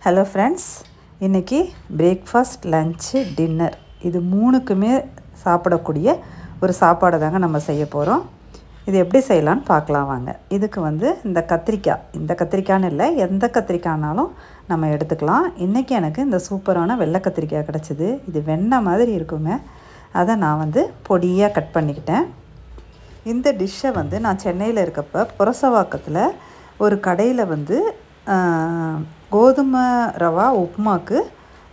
Hello friends, இன்றைக்கி breakfast, lunch, dinner இது மூணுக்குமே சாப்பிடக்கூடிய ஒரு சாப்பாடை தாங்க நம்ம செய்ய போகிறோம். இது எப்படி செய்யலான்னு பார்க்கலாம் வாங்க. இதுக்கு இந்த கத்திரிக்காய்ன்னு இல்லை, எந்த கத்திரிக்காய்னாலும் நம்ம எடுத்துக்கலாம். இன்றைக்கி எனக்கு இந்த சூப்பரான வெள்ளை கத்திரிக்காய் கிடச்சிது. இது வெண்ணெய் மாதிரி இருக்குங்க. அதை நான் பொடியாக கட் பண்ணிக்கிட்டேன். இந்த டிஷ்ஷை நான் சென்னையில் இருக்கப்போ புரசவாக்கத்தில் ஒரு கடையில் கோதுமை ரவா உப்புமாவுக்கு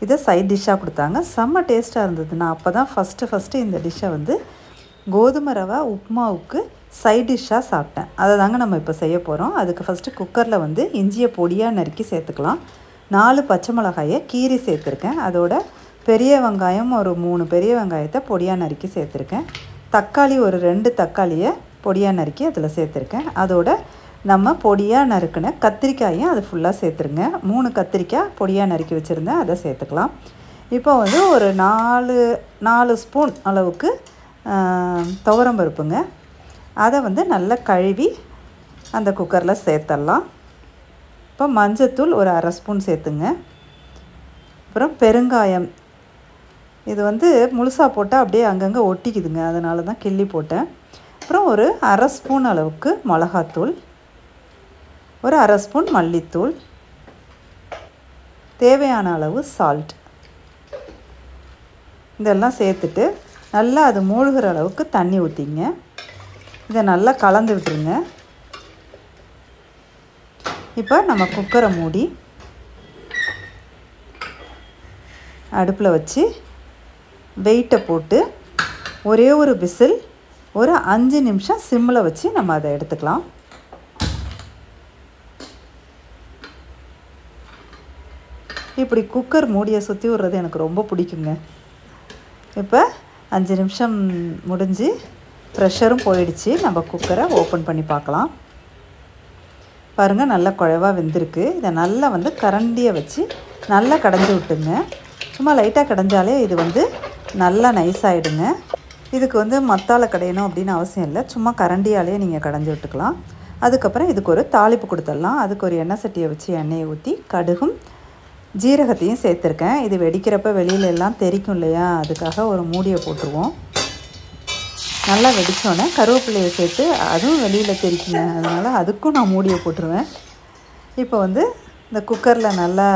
இதை சைட் டிஷ்ஷாக கொடுத்தாங்க. செம்ம டேஸ்ட்டாக இருந்தது. நான் அப்போ தான் ஃபஸ்ட்டு இந்த டிஷ்ஷை கோதுமை ரவா உப்புமாவுக்கு சைட் டிஷ்ஷாக சாப்பிட்டேன். அதை தாங்க நம்ம இப்போ செய்ய போகிறோம். அதுக்கு ஃபஸ்ட்டு குக்கரில் இஞ்சியை பொடியாக நறுக்கி சேர்த்துக்கலாம். 4 பச்சை மிளகாயை கீரி சேர்த்துருக்கேன். அதோட பெரிய வெங்காயம் ஒரு 3 பெரிய வெங்காயத்தை பொடியாக நறுக்கி சேர்த்துருக்கேன். தக்காளி ஒரு 2 தக்காளியை பொடியாக நறுக்கி அதில் சேர்த்துருக்கேன். அதோட நம்ம பொடியாக நறுக்கின கத்திரிக்காயும் அது ஃபுல்லாக சேர்த்துருங்க. 3 கத்திரிக்காய் பொடியாக நறுக்கி வச்சுருந்தேன், அதை சேர்த்துக்கலாம். இப்போ ஒரு 4 ஸ்பூன் அளவுக்கு துவரம்பருப்புங்க. அதை நல்லா கழுவி அந்த குக்கரில் சேர்த்துடலாம். இப்போ மஞ்சத்தூள் ஒரு 1/2 ஸ்பூன் சேர்த்துங்க. அப்புறம் பெருங்காயம், இது முழுசாக போட்டால் அப்படியே அங்கங்கே ஒட்டிக்குதுங்க, அதனால தான் கிள்ளி போட்டேன். அப்புறம் ஒரு 1/2 ஸ்பூன் அளவுக்கு மிளகாத்தூள், ஒரு 1/2 ஸ்பூன் மல்லித்தூள், தேவையான அளவு சால்ட், இதெல்லாம் சேர்த்துட்டு நல்லா அது மூழ்கிற அளவுக்கு தண்ணி ஊற்றிங்க. இதை நல்லா கலந்து விட்டுருங்க. இப்போ நம்ம குக்கரை மூடி அடுப்பில் வச்சு வெயிட்டை போட்டு ஒரே ஒரு விசில் ஒரு 5 நிமிஷம் சிம்மில் வச்சு நம்ம அதை எடுத்துக்கலாம். இப்படி குக்கர் மூடியை சுற்றி விடுறது எனக்கு ரொம்ப பிடிக்குங்க. இப்போ 5 நிமிஷம் முடிஞ்சு ப்ரெஷரும் போயிடுச்சு. நம்ம குக்கரை ஓப்பன் பண்ணி பார்க்கலாம். பாருங்கள், நல்லா குழைவாக வெந்திருக்கு. இதை நல்லா கரண்டியை வச்சு நல்லா கடைஞ்சி விட்டுங்க. சும்மா லைட்டாக கடைஞ்சாலே இது நல்லா நைஸ் ஆகிடுங்க. இதுக்கு மத்தால கடையணும் அப்படின்னு அவசியம் இல்லை. சும்மா கரண்டியாலே நீங்கள் கடைஞ்சி விட்டுக்கலாம். அதுக்கப்புறம் இதுக்கு ஒரு தாளிப்பு கொடுத்துடலாம். அதுக்கு ஒரு எண்ணெய் சட்டியை வச்சு எண்ணெயை ஊற்றி கடுகும் ஜீரகத்தையும் சேர்த்துருக்கேன். இது வெடிக்கிறப்ப வெளியில எல்லாம் தெரிக்கும் இல்லையா, அதுக்காக ஒரு மூடியை போட்டுருவோம். நல்லா வெடித்தோன்னே கருவேப்பிலையை சேர்த்து அதுவும் வெளியில் தெரிக்குங்க, அதனால் அதுக்கும் நான் மூடியை போட்டுருவேன். இப்போ இந்த குக்கரில் நல்லா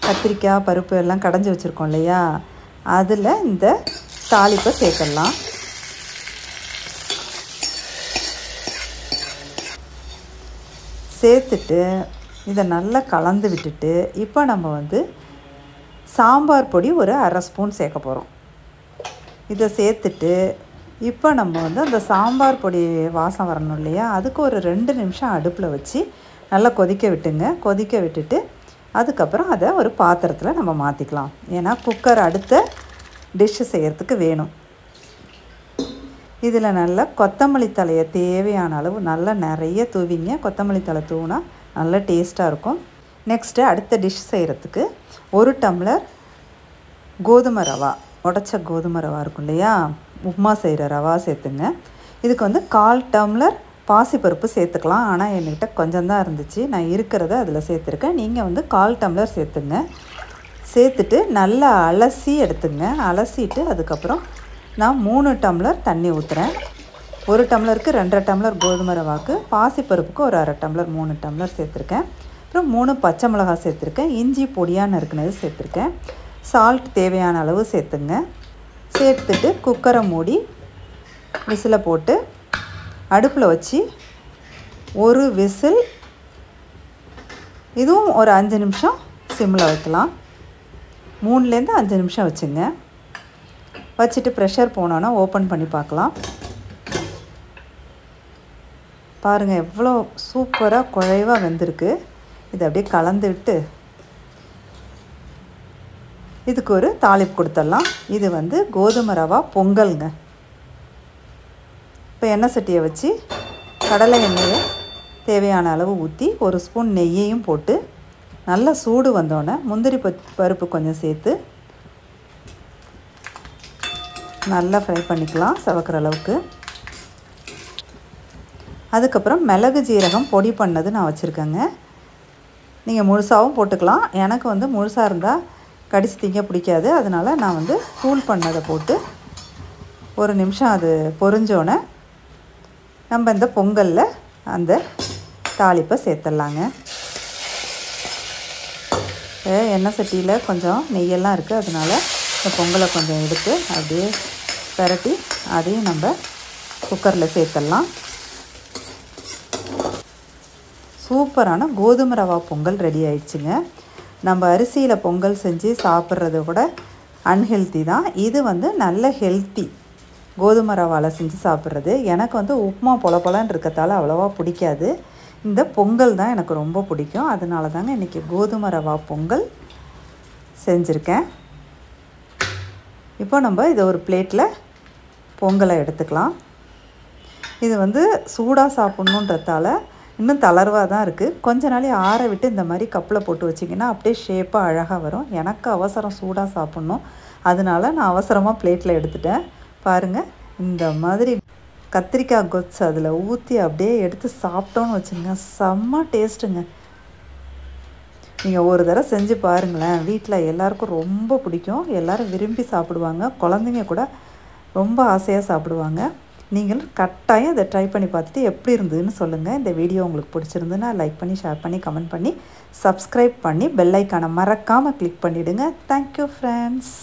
கத்திரிக்காய் பருப்பு எல்லாம் கடைஞ்சி வச்சுருக்கோம் இல்லையா, அதில் இந்த தாளிப்பை சேர்த்துடலாம். சேர்த்துட்டு இதை நல்லா கலந்து விட்டுட்டு இப்போ நம்ம சாம்பார் பொடி ஒரு 1/2 ஸ்பூன் சேர்க்க போகிறோம். இதை சேர்த்துட்டு இப்போ நம்ம அந்த சாம்பார் பொடி வாசம் வரணும் இல்லையா, அதுக்கு ஒரு 2 நிமிஷம் அடுப்பில் வச்சு நல்லா கொதிக்க விட்டுங்க. கொதிக்க விட்டுட்டு அதுக்கப்புறம் அதை ஒரு பாத்திரத்தில் நம்ம மாற்றிக்கலாம். ஏன்னா குக்கர் அடுத்த டிஷ்ஷு செய்கிறதுக்கு வேணும். இதில் நல்லா கொத்தமல்லி தலையை தேவையான அளவு நல்லா நிறைய தூவிங்க. கொத்தமல்லி தலை தூவினா நல்லா டேஸ்ட்டாக இருக்கும். நெக்ஸ்ட்டு அடுத்த டிஷ் செய்கிறதுக்கு 1 டம்ளர் கோதுமை ரவா, உடச்ச கோதுமை ரவா இருக்கும் இல்லையா, உப்புமா செய்கிற ரவா சேர்த்துங்க. இதுக்கு 1/4 டம்ளர் பாசிப்பருப்பு சேர்த்துக்கலாம். ஆனால் என்கிட்ட கொஞ்சம் தான் இருந்துச்சு, நான் இருக்கிறத அதில் சேர்த்துருக்கேன். நீங்கள் 1/4 டம்ளர் சேர்த்துங்க. சேர்த்துட்டு நல்லா அலசி எடுத்துங்க. அலசிட்டு அதுக்கப்புறம் நான் 3 டம்ளர் தண்ணி ஊற்றுறேன். 1 டம்ளருக்கு 2.5 டம்ளர் கோதுமை ரவாக்கு, பாசிப்பருப்புக்கு ஒரு 1/2 டம்ளர் 3 டம்ளர் சேர்த்துருக்கேன். அப்புறம் 3 பச்சை மிளகாய் சேர்த்துருக்கேன். இஞ்சி பொடியாக நறுக்குனது சேர்த்துருக்கேன். சால்ட் தேவையான அளவு சேர்த்துங்க. சேர்த்துட்டு குக்கரை மூடி விசிலை போட்டு அடுப்பில் வச்சு ஒரு விசில், இதுவும் ஒரு 5 நிமிஷம் சிம்மில் வைக்கலாம். 3லேருந்து 5 நிமிஷம் வச்சுங்க. வச்சுட்டு ப்ரெஷர் போனோன்னா ஓப்பன் பண்ணி பார்க்கலாம். பாருங்கள், எவ்வளோ சூப்பராக குழைவாக வெந்திருக்கு. இதை அப்படியே கலந்து விட்டு இதுக்கு ஒரு தாளிப்பு கொடுத்துடலாம். இது கோதுமை ரவா பொங்கலுங்க. இப்போ எண்ணெய் சட்டியை வச்சு கடலை எண்ணெயை தேவையான அளவு ஊற்றி 1 ஸ்பூன் நெய்யையும் போட்டு நல்லா சூடு வந்தோடனே முந்திரி பருப்பு கொஞ்சம் சேர்த்து நல்லா ஃப்ரை பண்ணிக்கலாம் செவக்கிற அளவுக்கு. அதுக்கப்புறம் மிளகு ஜீரகம் பொடி பண்ணது நான் வச்சுருக்கேங்க. நீங்கள் முழுசாகவும் போட்டுக்கலாம். எனக்கு வந்து முழுசாக இருந்தால் கடிச்சு திங்க பிடிக்காது. அதனால் நான் வந்து தூள் பண்ணதை போட்டு ஒரு நிமிஷம் அது பொரிஞ்சோன்னே நம்ம இந்த பொங்கலில் அந்த தாளிப்பை சேர்த்துடலாங்க. எண்ணெய் சட்டியில் கொஞ்சம் நெய்யெல்லாம் இருக்குது. அதனால் இந்த பொங்கலை கொஞ்சம் எடுத்து அப்படியே பரட்டி அதையும் நம்ம குக்கரில் சேர்த்துடலாம். சூப்பரான கோதுமை ரவா பொங்கல் ரெடி ஆயிடுச்சுங்க. நம்ம அரிசியில் பொங்கல் செஞ்சு சாப்பிட்றத கூட அன்ஹெல்த்தி தான். இது வந்து நல்ல ஹெல்த்தி. கோதுமை ரவாவில் செஞ்சு சாப்பிட்றது எனக்கு வந்து உப்புமா பொலன்னு இருக்கிறதால அவ்வளோவா பிடிக்காது. இந்த பொங்கல் தான் எனக்கு ரொம்ப பிடிக்கும். அதனால தாங்க இன்றைக்கி கோதுமை ரவா பொங்கல் செஞ்சுருக்கேன். இப்போ நம்ம இதை ஒரு பிளேட்டில் பொங்கலை எடுத்துக்கலாம். இது வந்து சூடாக சாப்பிட்ணுன்றதால இன்னும் தளர்வாக தான் இருக்குது. கொஞ்ச நாளே ஆற விட்டு இந்த மாதிரி கப்பில் போட்டு வச்சிங்கன்னா அப்படியே ஷேப்பாக அழகாக வரும். எனக்கு அவசரம் சூடாக சாப்பிட்ணும். அதனால நான் அவசரமாக பிளேட்டில் எடுத்துட்டேன். பாருங்கள், இந்த மாதிரி கத்திரிக்காய் கொத்து அதில் ஊற்றி அப்படியே எடுத்து சாப்பிட்டோன்னு வச்சுங்க, செம்ம டேஸ்ட்டுங்க. நீங்கள் ஒரு தடவை செஞ்சு பாருங்களேன். வீட்டில் எல்லாருக்கும் ரொம்ப பிடிக்கும். எல்லோரும் விரும்பி சாப்பிடுவாங்க. குழந்தைங்க கூட ரொம்ப ஆசையாக சாப்பிடுவாங்க. நீங்கள் கட்டாயம் இதை ட்ரை பண்ணி பார்த்துட்டு எப்படி இருந்ததுன்னு சொல்லுங்கள். இந்த வீடியோ உங்களுக்கு பிடிச்சிருந்துன்னா லைக் பண்ணி, ஷேர் பண்ணி, கமெண்ட் பண்ணி, சப்ஸ்கிரைப் பண்ணி பெல் ஐக்கானை மறக்காமல் கிளிக் பண்ணிவிடுங்க. Thank you friends.